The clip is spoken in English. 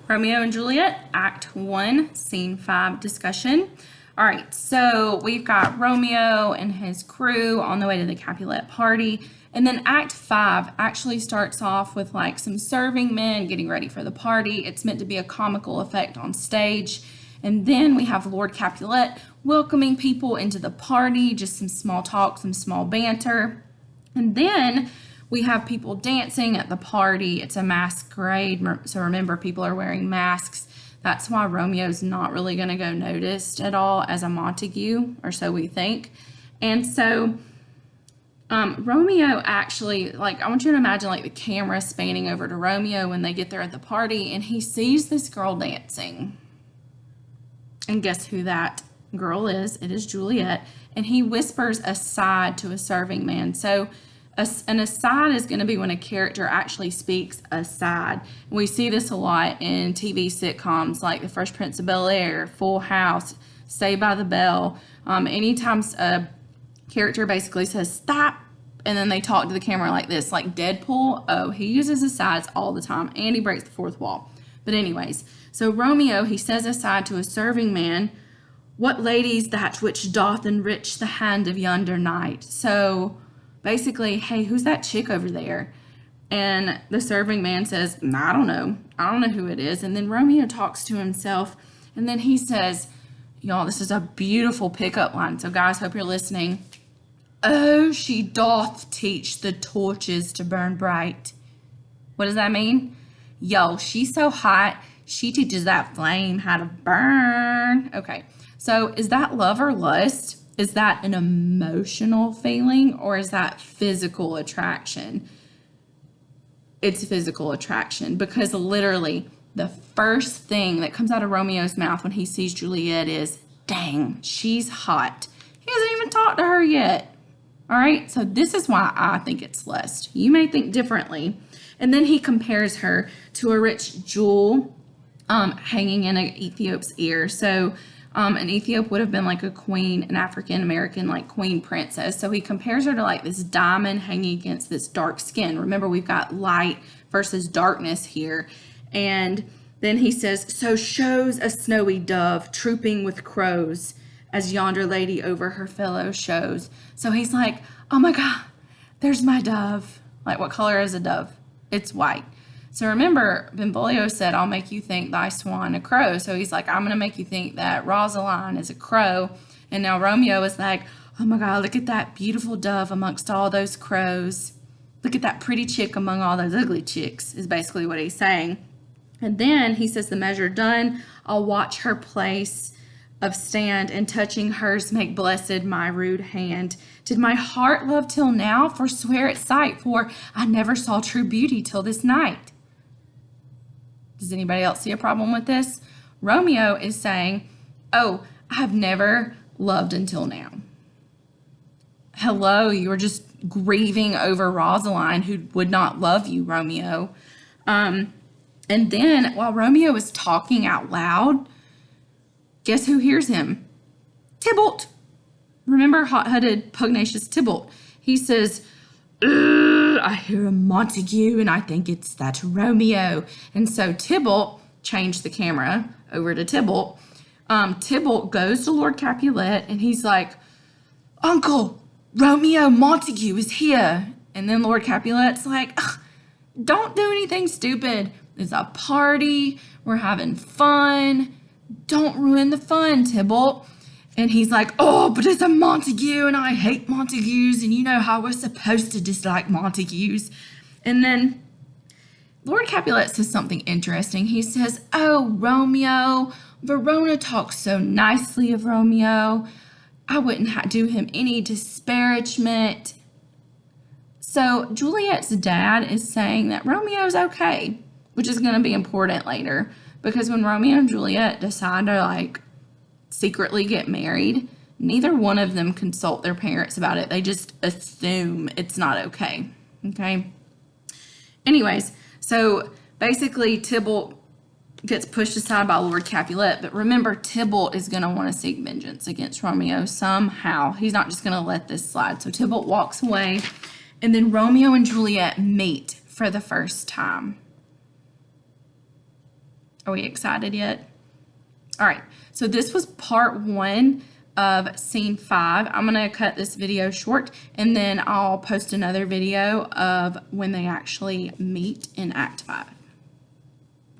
Romeo and Juliet, Act 1, Scene 5 discussion. All right, so we've got Romeo and his crew on the way to the Capulet party. And then Act 5 actually starts off with like some serving men getting ready for the party. It's meant to be a comical effect on stage. And then we have Lord Capulet welcoming people into the party, just some small talk, some small banter. And then we have people dancing at the party. It's a masquerade, so remember, people are wearing masks. That's why Romeo's not really going to go noticed at all as a Montague, or so we think. And so Romeo actually, like, I want you to imagine like the camera spanning over to Romeo when they get there at the party, and he sees this girl dancing. And guess who that girl is? It is Juliet. And he whispers aside to a serving man. So an aside is going to be when a character actually speaks aside. We see this a lot in TV sitcoms like The Fresh Prince of Bel-Air, Full House, Saved by the Bell. Anytime a character basically says stop, and then they talk to the camera like this, like Deadpool. Oh, he uses asides all the time, and he breaks the fourth wall. But anyways, so Romeo, he says aside to a serving man, "What lady's that which doth enrich the hand of yonder knight?" So basically, hey, who's that chick over there? And the serving man says, I don't know who it is. And then Romeo talks to himself, and then he says, y'all, this is a beautiful pickup line. So guys, hope you're listening. "Oh, she doth teach the torches to burn bright." What does that mean? Yo, she's so hot, she teaches that flame how to burn. Okay, so is that love or lust? Is that an emotional feeling, or is that physical attraction? It's physical attraction, because literally the first thing that comes out of Romeo's mouth when he sees Juliet is, dang, she's hot. He hasn't even talked to her yet. All right, so this is why I think it's lust. You may think differently. And then he compares her to a rich jewel hanging in an Ethiop's ear. So an Ethiop would have been like a queen, an African American like queen princess. So he compares her to like this diamond hanging against this dark skin. Remember, we've got light versus darkness here. And then he says, "So shows a snowy dove trooping with crows, as yonder lady over her fellow shows." So he's like, oh my God, there's my dove. Like, what color is a dove? It's white. So remember, Benvolio said, "I'll make you think thy swan a crow." So he's like, I'm going to make you think that Rosaline is a crow. And now Romeo is like, oh my God, look at that beautiful dove amongst all those crows. Look at that pretty chick among all those ugly chicks, is basically what he's saying. And then he says, "The measure done, I'll watch her place of stand, and touching hers make blessed my rude hand. Did my heart love till now? Forswear its sight, for I never saw true beauty till this night." Does anybody else see a problem with this? Romeo is saying, oh, I have never loved until now. Hello, you were just grieving over Rosaline, who would not love you, Romeo. And then while Romeo is talking out loud, guess who hears him? Tybalt. Remember hot-headed, pugnacious Tybalt. He says, "I hear a Montague, and I think it's that Romeo." And so Tybalt changed the camera over to Tybalt. Tybalt goes to Lord Capulet, and he's like, "Uncle, Romeo Montague is here." And then Lord Capulet's like, "Don't do anything stupid. It's a party. We're having fun. Don't ruin the fun, Tybalt." And he's like, "Oh, but it's a Montague, and I hate Montagues, and you know how we're supposed to dislike Montagues." And then Lord Capulet says something interesting. He says, "Oh, Romeo, Verona talks so nicely of Romeo. I wouldn't do him any disparagement." So Juliet's dad is saying that Romeo's okay, which is going to be important later, because when Romeo and Juliet decide to like secretly get married, neither one of them consult their parents about it. They just assume it's not okay. Okay. Anyways, so basically Tybalt gets pushed aside by Lord Capulet, but remember, Tybalt is going to want to seek vengeance against Romeo somehow. He's not just going to let this slide. So Tybalt walks away, and then Romeo and Juliet meet for the first time. Are we excited yet? All right, so this was part 1 of scene 5. I'm gonna cut this video short and then I'll post another video of when they actually meet in Act 5.